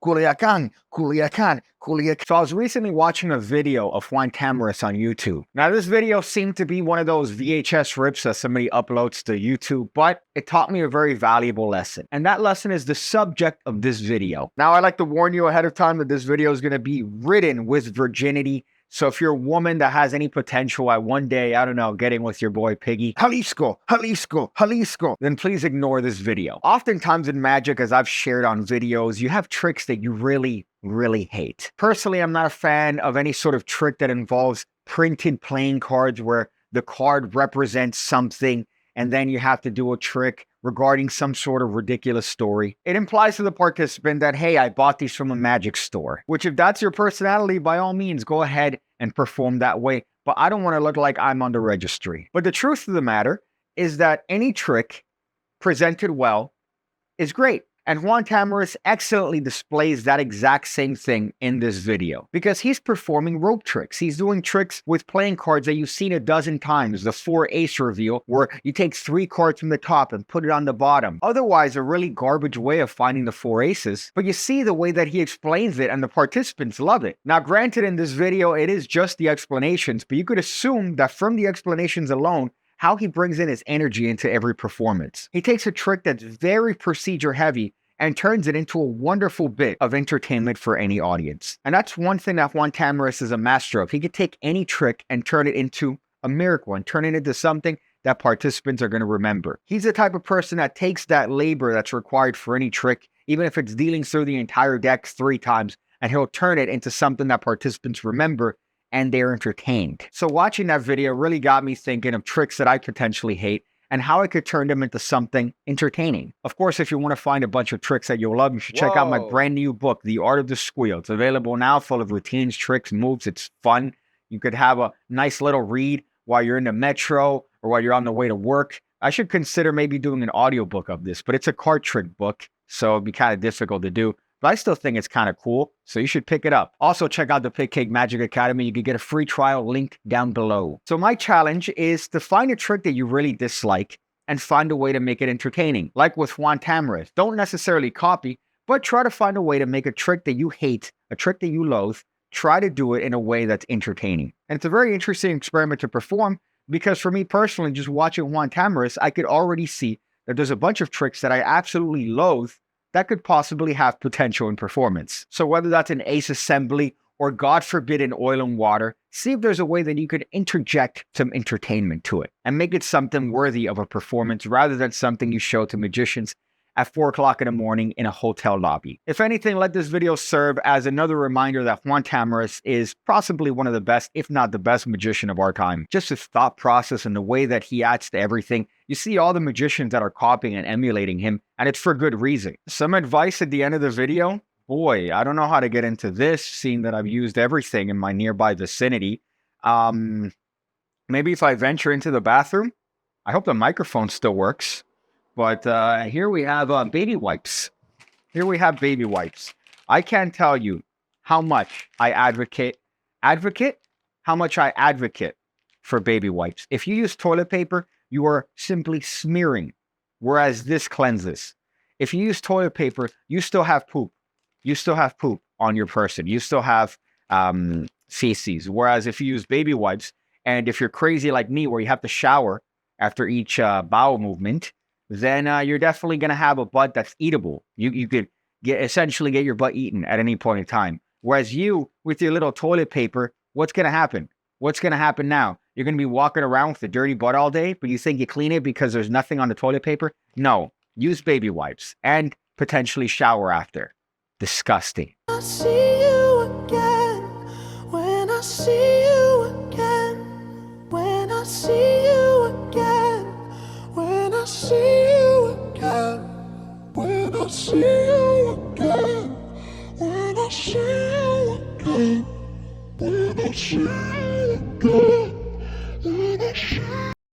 Culiacan, Culiacan, Culiacan. So I was recently watching a video of Juan Tamariz on YouTube. Now this video seemed to be one of those VHS rips that somebody uploads to YouTube, but it taught me a very valuable lesson. And that lesson is the subject of this video. Now I'd like to warn you ahead of time that this video is going to be ridden with virginity. So if you're a woman that has any potential at one day, I don't know, getting with your boy Piggy, Jalisco, Jalisco, Jalisco, then please ignore this video. Oftentimes in magic, as I've shared on videos, you have tricks that you really hate. Personally, I'm not a fan of any sort of trick that involves printed playing cards where the card represents something and then you have to do a trick regarding some sort of ridiculous story. It implies to the participant that, hey, I bought these from a magic store, which if that's your personality, by all means, go ahead and perform that way. But I don't want to look like I'm on the registry. But the truth of the matter is that any trick presented well is great. And Juan Tamariz excellently displays that exact same thing in this video because he's performing rope tricks. He's doing tricks with playing cards that you've seen a dozen times. The 4-ace reveal where you take 3 cards from the top and put it on the bottom. Otherwise, a really garbage way of finding the 4 aces. But you see the way that he explains it and the participants love it. Now, granted, in this video, it is just the explanations, but you could assume that from the explanations alone, how he brings in his energy into every performance. He takes a trick that's very procedure heavy and turns it into a wonderful bit of entertainment for any audience. And that's one thing that Juan Tamariz is a master of. He could take any trick and turn it into a miracle and turn it into something that participants are going to remember. He's the type of person that takes that labor that's required for any trick, even if it's dealing through the entire deck 3 times, and he'll turn it into something that participants remember and they're entertained. So watching that video really got me thinking of tricks that I potentially hate and how I could turn them into something entertaining. Of course, if you want to find a bunch of tricks that you'll love, you should check out my brand new book, The Art of the Squeal. It's available now, full of routines, tricks, moves. It's fun. You could have a nice little read while you're in the metro or while you're on the way to work. I should consider maybe doing an audiobook of this, but it's a card trick book, so it'd be kind of difficult to do. But I still think it's kind of cool, so you should pick it up. Also, check out the PigCake Magic Academy. You can get a free trial link down below. So my challenge is to find a trick that you really dislike and find a way to make it entertaining. Like with Juan Tamariz, don't necessarily copy, but try to find a way to make a trick that you hate, a trick that you loathe, try to do it in a way that's entertaining. And it's a very interesting experiment to perform because for me personally, just watching Juan Tamariz, I could already see that there's a bunch of tricks that I absolutely loathe that could possibly have potential in performance. So whether that's an ace assembly or God forbid an oil and water, see if there's a way that you could interject some entertainment to it and make it something worthy of a performance rather than something you show to magicians at 4 o'clock in the morning in a hotel lobby. If anything, let this video serve as another reminder that Juan Tamariz is possibly one of the best, if not the best magician of our time. Just his thought process and the way that he adds to everything. You see all the magicians that are copying and emulating him, and it's for good reason. Some advice at the end of the video. Boy, I don't know how to get into this, seeing that I've used everything in my nearby vicinity. Maybe if I venture into the bathroom, I hope the microphone still works. But here we have baby wipes. Here we have baby wipes. I can't tell you how much I advocate for baby wipes. If you use toilet paper, you are simply smearing, whereas this cleanses. If you use toilet paper, you still have poop. You still have poop on your person. You still have feces. Whereas if you use baby wipes, and if you're crazy like me where you have to shower after each bowel movement, then you're definitely going to have a butt that's eatable. You could essentially get your butt eaten at any point in time. Whereas you, with your little toilet paper, what's going to happen? What's going to happen now? You're going to be walking around with a dirty butt all day, but you think you clean it because there's nothing on the toilet paper? No. Use baby wipes and potentially shower after. Disgusting. I see you again. When I see you again. When I see you again. When I see you again. When I see you again. When I see you again. When I see you again.